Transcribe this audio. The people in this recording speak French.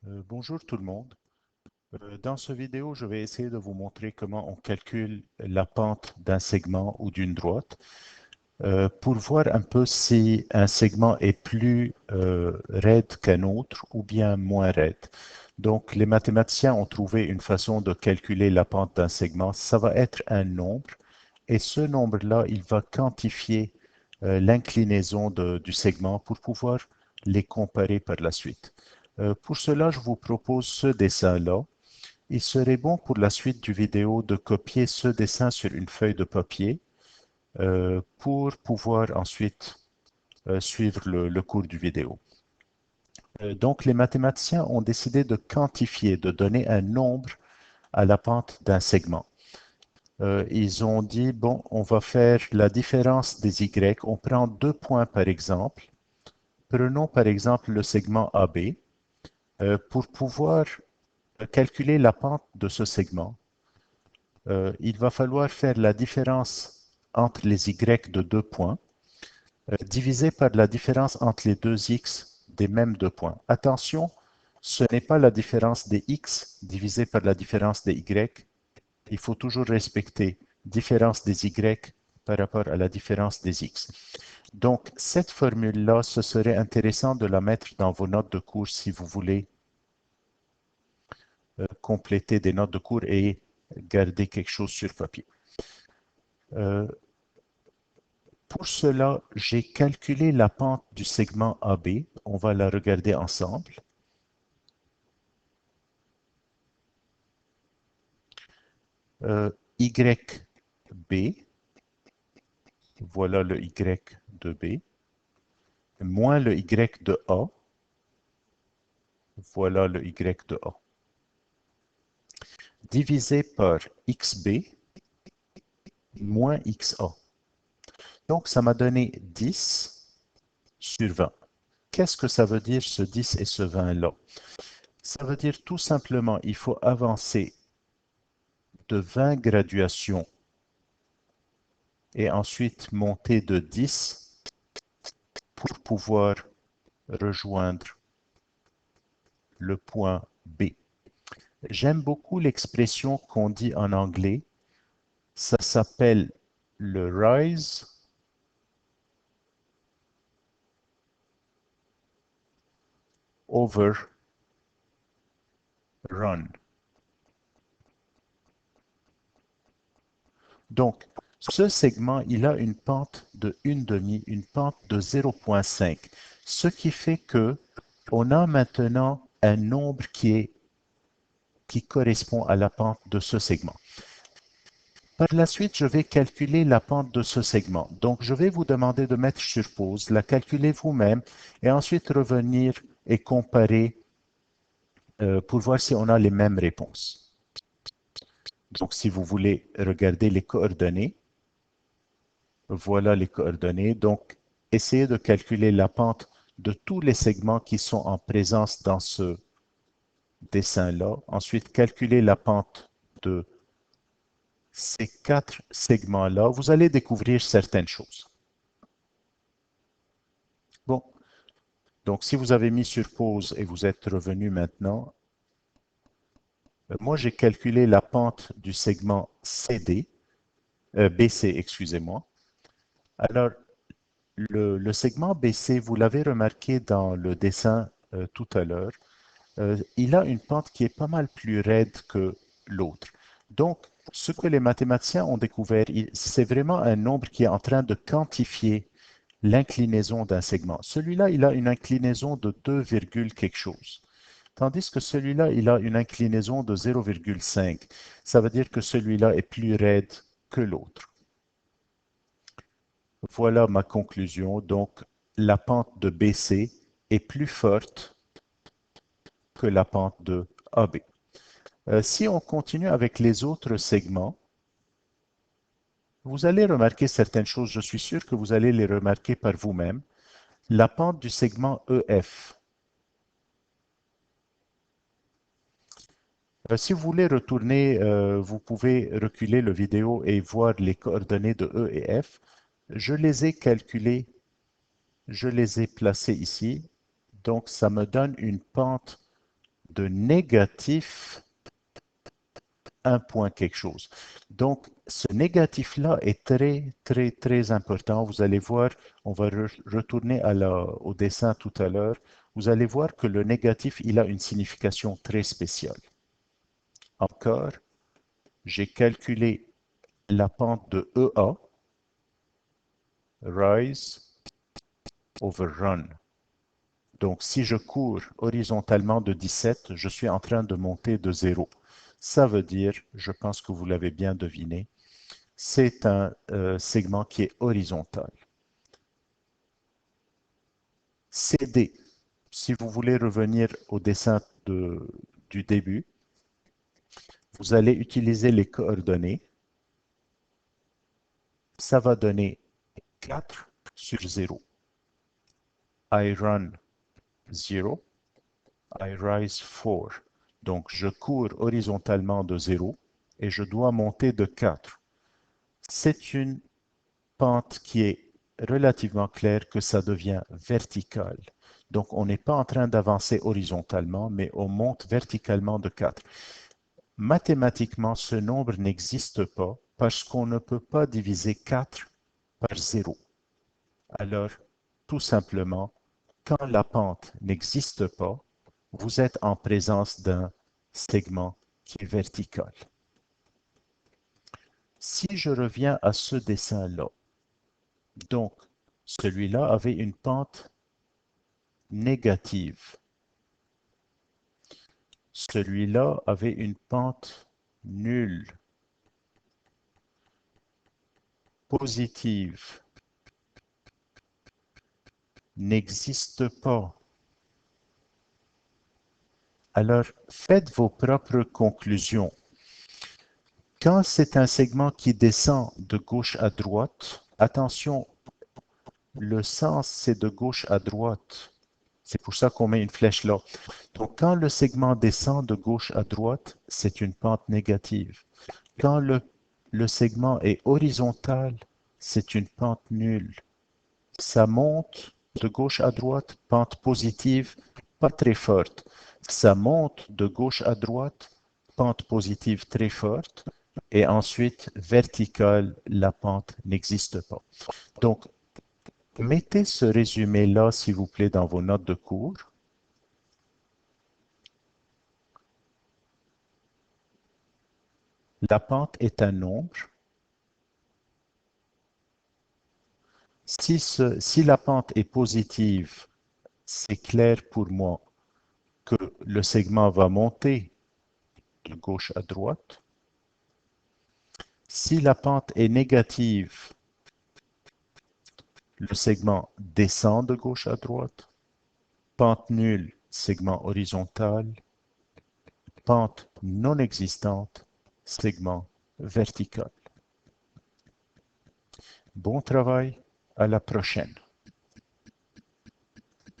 Bonjour tout le monde. Dans ce vidéo, je vais essayer de vous montrer comment on calcule la pente d'un segment ou d'une droite pour voir un peu si un segment est plus raide qu'un autre ou bien moins raide. Donc, les mathématiciens ont trouvé une façon de calculer la pente d'un segment. Ça va être un nombre et ce nombre-là, il va quantifier l'inclinaison du segment pour pouvoir les comparer par la suite. Pour cela, je vous propose ce dessin-là. Il serait bon pour la suite du vidéo de copier ce dessin sur une feuille de papier pour pouvoir ensuite suivre le cours du vidéo. Donc, les mathématiciens ont décidé de quantifier, de donner un nombre à la pente d'un segment. Ils ont dit, bon, on va faire la différence des Y. On prend 2 points par exemple. Prenons par exemple le segment AB. Pour pouvoir calculer la pente de ce segment, il va falloir faire la différence entre les Y de 2 points divisé par la différence entre les deux X des mêmes 2 points. Attention, ce n'est pas la différence des X divisé par la différence des Y. Il faut toujours respecter différence des Y par rapport à la différence des X. Donc, cette formule-là, ce serait intéressant de la mettre dans vos notes de cours si vous voulez compléter des notes de cours et garder quelque chose sur papier. Pour cela, j'ai calculé la pente du segment AB. On va la regarder ensemble. YB, voilà le Y de B, moins le Y de A, voilà le Y de A, divisé par XB moins XA. Donc, ça m'a donné 10 sur 20. Qu'est-ce que ça veut dire ce 10 et ce 20-là? Ça veut dire tout simplement il faut avancer de 20 graduations et ensuite monter de 10 pour pouvoir rejoindre le point B. J'aime beaucoup l'expression qu'on dit en anglais. Ça s'appelle le rise over run. Donc, ce segment, il a une pente de 1/2, une pente de 0,5, ce qui fait que on a maintenant un nombre qui correspond à la pente de ce segment. Par la suite, je vais calculer la pente de ce segment. Donc, je vais vous demander de mettre sur pause, la calculer vous-même et ensuite revenir et comparer pour voir si on a les mêmes réponses. Donc, si vous voulez regarder les coordonnées, voilà les coordonnées. Donc, essayez de calculer la pente de tous les segments qui sont en présence dans ce dessin-là. Ensuite, calculez la pente de ces 4 segments-là. Vous allez découvrir certaines choses. Bon, donc si vous avez mis sur pause et vous êtes revenu maintenant, moi j'ai calculé la pente du segment BC, excusez-moi. Alors, le segment BC, vous l'avez remarqué dans le dessin tout à l'heure, il a une pente qui est pas mal plus raide que l'autre. Donc, ce que les mathématiciens ont découvert, c'est vraiment un nombre qui est en train de quantifier l'inclinaison d'un segment. Celui-là, il a une inclinaison de 2, quelque chose. Tandis que celui-là, il a une inclinaison de 0,5. Ça veut dire que celui-là est plus raide que l'autre. Voilà ma conclusion. Donc, la pente de BC est plus forte que la pente de AB. Si on continue avec les autres segments, vous allez remarquer certaines choses. Je suis sûr que vous allez les remarquer par vous-même. La pente du segment EF. Si vous voulez retourner, vous pouvez reculer le vidéo et voir les coordonnées de E et F. Je les ai calculées, je les ai placées ici. Donc, ça me donne une pente de négatif 1 point quelque chose. Donc, ce négatif-là est très important. Vous allez voir, on va retourner au dessin tout à l'heure. Vous allez voir que le négatif, il a une signification très spéciale. Encore, j'ai calculé la pente de EA, rise over run. Donc, si je cours horizontalement de 17, je suis en train de monter de 0. Ça veut dire, je pense que vous l'avez bien deviné, c'est un segment qui est horizontal. CD, si vous voulez revenir au dessin du début, vous allez utiliser les coordonnées. Ça va donner 4 sur 0. I run 0, I rise 4. Donc, je cours horizontalement de 0 et je dois monter de 4. C'est une pente qui est relativement claire que ça devient vertical. Donc, on n'est pas en train d'avancer horizontalement, mais on monte verticalement de 4. Mathématiquement, ce nombre n'existe pas parce qu'on ne peut pas diviser 4 par 0. Alors, tout simplement, quand la pente n'existe pas, vous êtes en présence d'un segment qui est vertical. Si je reviens à ce dessin-là, donc celui-là avait une pente négative. Celui-là avait une pente nulle, positive, n'existe pas. Alors, faites vos propres conclusions. Quand c'est un segment qui descend de gauche à droite, attention, le sens c'est de gauche à droite. C'est pour ça qu'on met une flèche là. Donc, quand le segment descend de gauche à droite, c'est une pente négative. Quand le segment est horizontal, c'est une pente nulle. Ça monte de gauche à droite, pente positive, pas très forte. Ça monte de gauche à droite, pente positive très forte. Et ensuite, verticale, la pente n'existe pas. Donc, mettez ce résumé-là, s'il vous plaît, dans vos notes de cours. La pente est un nombre. Si la pente est positive, c'est clair pour moi que le segment va monter de gauche à droite. Si la pente est négative, le segment descend de gauche à droite. Pente nulle, segment horizontal. Pente non existante, segment vertical. Bon travail, à la prochaine.